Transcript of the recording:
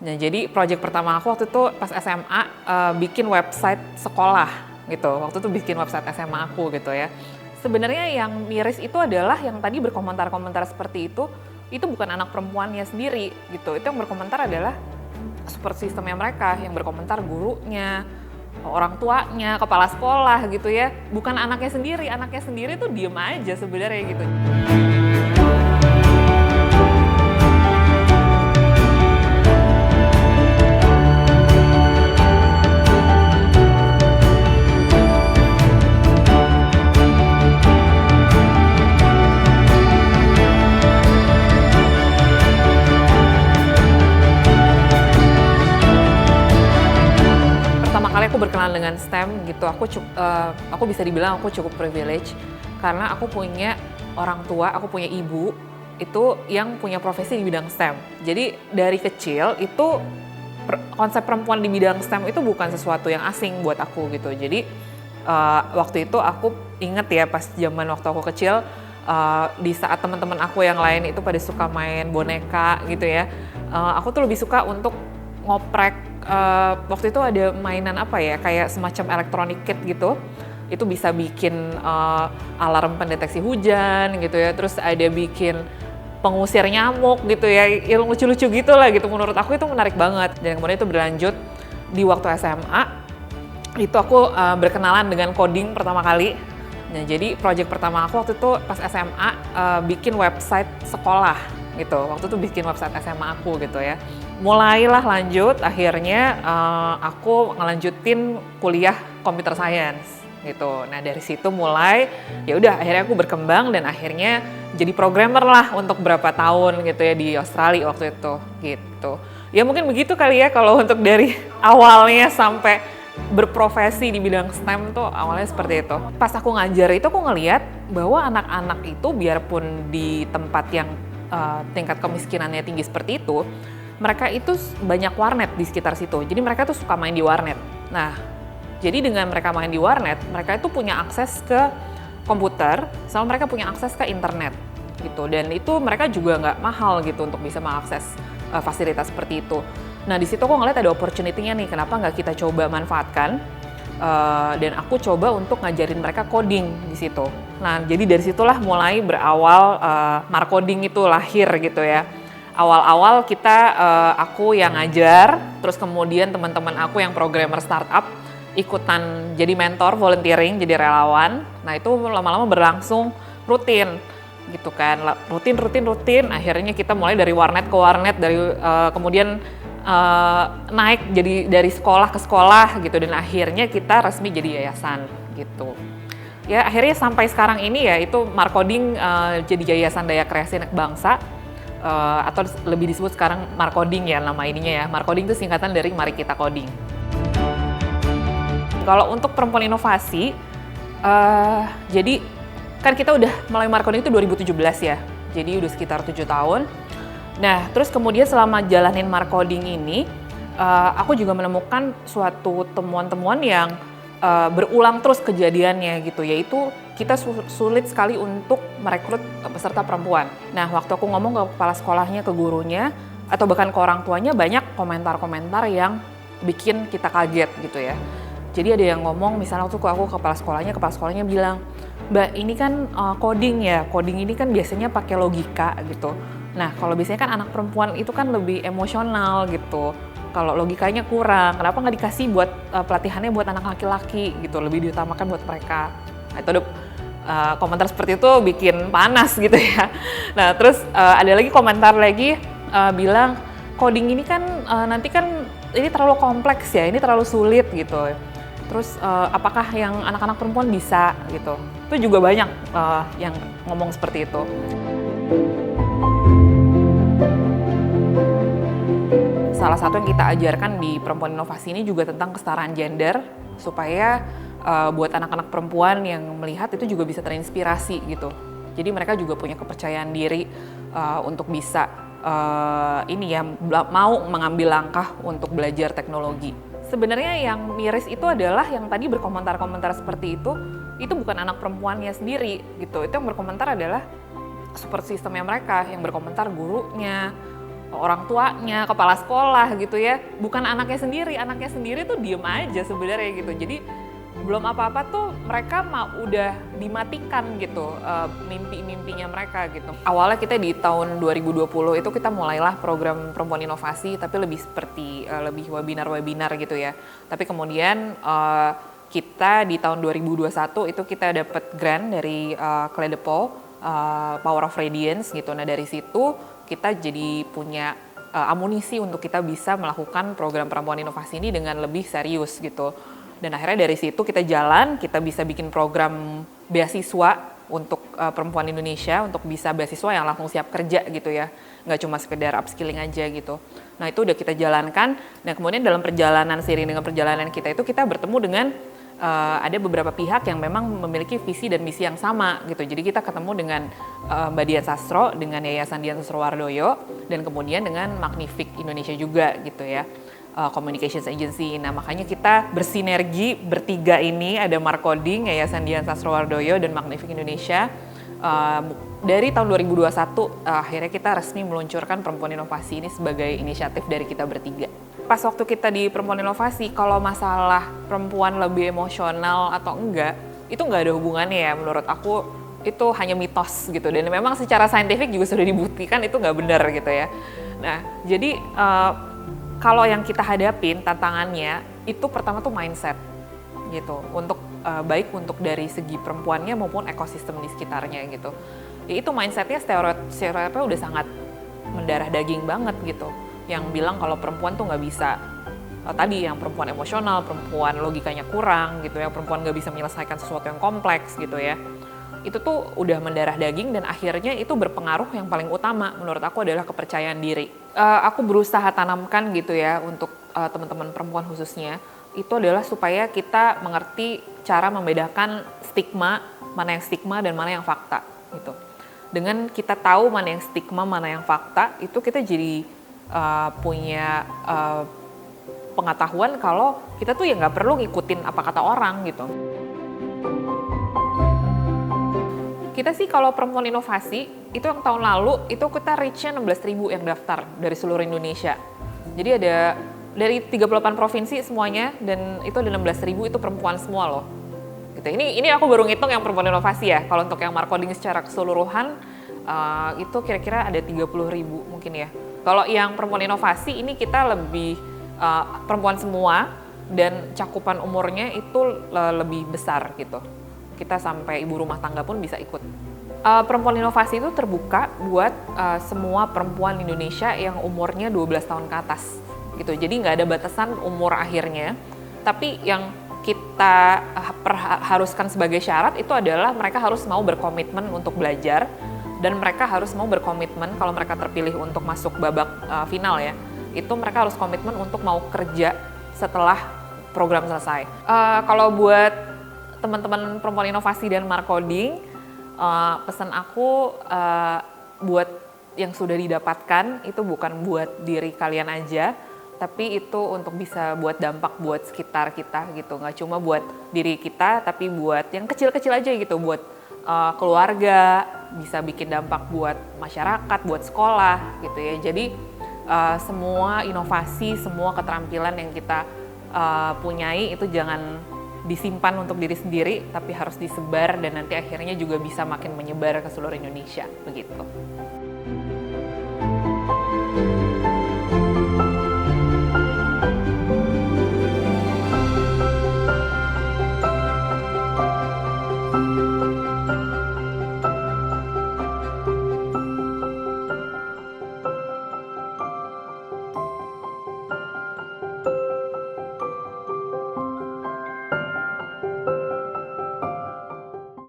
Nah, jadi project pertama aku waktu itu pas SMA bikin website sekolah gitu. Waktu itu bikin website SMA aku gitu ya. Sebenarnya yang miris itu adalah yang tadi berkomentar-komentar seperti itu bukan anak perempuannya sendiri gitu. Itu yang berkomentar adalah support sistemnya mereka, yang berkomentar gurunya, orang tuanya, kepala sekolah gitu ya. Bukan anaknya sendiri tuh diem aja sebenarnya gitu. Pertama kali aku berkenalan dengan STEM gitu, aku bisa dibilang aku cukup privilege karena aku punya orang tua, aku punya ibu itu yang punya profesi di bidang STEM. Jadi dari kecil itu konsep perempuan di bidang STEM itu bukan sesuatu yang asing buat aku gitu. Jadi waktu itu aku inget ya pas zaman waktu aku kecil, di saat teman-teman aku yang lain itu pada suka main boneka gitu ya, aku tuh lebih suka untuk ngoprek. Waktu itu ada mainan apa ya, kayak semacam electronic kit gitu. Itu bisa bikin alarm pendeteksi hujan gitu ya, terus ada bikin pengusir nyamuk gitu ya, yang lucu-lucu gitu lah gitu. Menurut aku itu menarik banget. Dan kemudian itu berlanjut di waktu SMA, itu aku berkenalan dengan coding pertama kali. Nah, jadi project pertama aku waktu itu pas SMA bikin website sekolah gitu. Waktu itu bikin website SMA aku gitu ya. Mulailah lanjut, akhirnya aku ngelanjutin kuliah computer science gitu. Nah, dari situ mulai ya udah akhirnya aku berkembang dan akhirnya jadi programmer lah untuk berapa tahun gitu ya di Australia waktu itu gitu. Ya mungkin begitu kali ya kalau untuk dari awalnya sampai berprofesi di bidang STEM tuh awalnya seperti itu. Pas aku ngajar itu aku ngelihat bahwa anak-anak itu biarpun di tempat yang tingkat kemiskinannya tinggi seperti itu, mereka itu banyak warnet di sekitar situ. Jadi mereka tuh suka main di warnet. Nah, jadi dengan mereka main di warnet, mereka itu punya akses ke komputer, sama mereka punya akses ke internet gitu. Dan itu mereka juga nggak mahal gitu untuk bisa mengakses fasilitas seperti itu. Nah, di situ aku ngeliat ada opportunity-nya nih, kenapa nggak kita coba manfaatkan, dan aku coba untuk ngajarin mereka coding di situ. Nah, jadi dari situlah mulai berawal Marcoding itu lahir gitu ya. Awal-awal aku yang ngajar, terus kemudian teman-teman aku yang programmer startup ikutan jadi mentor, volunteering, jadi relawan. Nah, itu lama-lama berlangsung rutin gitu kan, rutin. Akhirnya kita mulai dari warnet ke warnet, kemudian naik jadi dari sekolah ke sekolah gitu, dan akhirnya kita resmi jadi yayasan gitu. Ya akhirnya sampai sekarang ini ya itu Marcoding jadi Yayasan Daya Kreasi Anak Bangsa, atau lebih disebut sekarang Marcoding ya nama ininya ya. Marcoding itu singkatan dari Mari Kita Coding. Kalau untuk perempuan inovasi, jadi kan kita udah mulai Marcoding itu 2017 ya, jadi udah sekitar 7 tahun. Nah, terus kemudian selama jalanin Marcoding ini, aku juga menemukan suatu temuan-temuan yang berulang terus kejadiannya gitu, yaitu kita sulit sekali untuk merekrut peserta perempuan. Nah, waktu aku ngomong ke kepala sekolahnya, ke gurunya, atau bahkan ke orang tuanya, banyak komentar-komentar yang bikin kita kaget gitu ya. Jadi ada yang ngomong, misalnya waktu aku ke kepala sekolahnya bilang, "Mbak, ini kan coding ya, coding ini kan biasanya pakai logika gitu. Nah, kalau biasanya kan anak perempuan itu kan lebih emosional gitu. Kalau logikanya kurang, kenapa nggak dikasih buat pelatihannya buat anak laki-laki gitu, lebih diutamakan buat mereka." Nah, itu komentar seperti itu bikin panas gitu ya. Nah, terus ada lagi komentar lagi bilang, "Coding ini kan nanti kan ini terlalu kompleks ya, ini terlalu sulit gitu. Terus apakah yang anak-anak perempuan bisa gitu?" Itu juga banyak yang ngomong seperti itu. Salah satu yang kita ajarkan di Perempuan Inovasi ini juga tentang kesetaraan gender, supaya buat anak-anak perempuan yang melihat itu juga bisa terinspirasi gitu. Jadi mereka juga punya kepercayaan diri untuk bisa mau mengambil langkah untuk belajar teknologi. Sebenarnya yang miris itu adalah yang tadi berkomentar-komentar seperti itu bukan anak perempuannya sendiri gitu. Itu yang berkomentar adalah support sistemnya mereka, yang berkomentar gurunya, orang tuanya, kepala sekolah gitu ya, bukan anaknya sendiri tuh diem aja sebenarnya gitu. Jadi belum apa-apa tuh mereka udah dimatikan gitu mimpi-mimpinya mereka gitu. Awalnya kita di tahun 2020 itu kita mulailah program perempuan inovasi, tapi lebih seperti lebih webinar-webinar gitu ya. Tapi kemudian kita di tahun 2021 itu kita dapat grant dari Kledepo, Power of Radiance gitu. Nah dari situ kita jadi punya amunisi untuk kita bisa melakukan program perempuan inovasi ini dengan lebih serius gitu. Dan akhirnya dari situ kita jalan, kita bisa bikin program beasiswa untuk perempuan Indonesia, untuk bisa beasiswa yang langsung siap kerja gitu ya, nggak cuma sekedar upskilling aja gitu. Nah itu udah kita jalankan, dan kemudian dalam perjalanan, seiring dengan perjalanan kita itu kita bertemu dengan ada beberapa pihak yang memang memiliki visi dan misi yang sama gitu. Jadi kita ketemu dengan Mbak Dian Sastro, dengan Yayasan Dian Sastrowardoyo, dan kemudian dengan Magnific Indonesia juga gitu ya. Communications Agency. Nah makanya kita bersinergi bertiga ini, ada Markoding, Yayasan Dian Sastrowardoyo, dan Magnific Indonesia. Dari tahun 2021 akhirnya kita resmi meluncurkan Perempuan Inovasi ini sebagai inisiatif dari kita bertiga. Pas waktu kita di Perempuan Inovasi, kalau masalah perempuan lebih emosional atau enggak, itu enggak ada hubungannya ya menurut aku, itu hanya mitos gitu. Dan memang secara saintifik juga sudah dibuktikan itu enggak benar gitu ya. Nah jadi kalau yang kita hadapin tantangannya itu pertama tuh mindset gitu, untuk baik untuk dari segi perempuannya maupun ekosistem di sekitarnya gitu. Ya itu mindsetnya stereotipnya udah sangat mendarah daging banget gitu, yang bilang kalau perempuan tuh nggak bisa tadi yang perempuan emosional, perempuan logikanya kurang gitu ya, perempuan nggak bisa menyelesaikan sesuatu yang kompleks gitu ya. Itu tuh udah mendarah daging, dan akhirnya itu berpengaruh yang paling utama menurut aku adalah kepercayaan diri. Aku berusaha tanamkan gitu ya untuk teman-teman perempuan khususnya, itu adalah supaya kita mengerti cara membedakan stigma, mana yang stigma dan mana yang fakta gitu. Dengan kita tahu mana yang stigma, mana yang fakta, itu kita jadi punya pengetahuan kalau kita tuh ya nggak perlu ngikutin apa kata orang gitu. Kita sih kalau perempuan inovasi, itu yang tahun lalu, itu kita reach-nya 16.000 yang daftar dari seluruh Indonesia. Jadi ada dari 38 provinsi semuanya, dan itu ada 16.000 itu perempuan semua loh. Gitu. Ini aku baru ngitung yang perempuan inovasi ya. Kalau untuk yang Markoding secara keseluruhan, itu kira-kira ada 30.000 mungkin ya. Kalau yang perempuan inovasi, ini kita lebih perempuan semua, dan cakupan umurnya itu lebih besar gitu. Kita sampai ibu rumah tangga pun bisa ikut. Perempuan inovasi itu terbuka buat semua perempuan Indonesia yang umurnya 12 tahun ke atas gitu. Jadi nggak ada batasan umur akhirnya, tapi yang kita haruskan sebagai syarat itu adalah mereka harus mau berkomitmen untuk belajar, dan mereka harus mau berkomitmen kalau mereka terpilih untuk masuk babak final ya, itu mereka harus komitmen untuk mau kerja setelah program selesai. Kalau buat teman-teman perempuan inovasi dan Markoding, pesan aku buat yang sudah didapatkan itu bukan buat diri kalian aja, tapi itu untuk bisa buat dampak buat sekitar kita gitu. Nggak cuma buat diri kita, tapi buat yang kecil-kecil aja gitu, buat keluarga, bisa bikin dampak buat masyarakat, buat sekolah gitu ya. Jadi semua inovasi, semua keterampilan yang kita punyai itu jangan disimpan untuk diri sendiri, tapi harus disebar, dan nanti akhirnya juga bisa makin menyebar ke seluruh Indonesia begitu.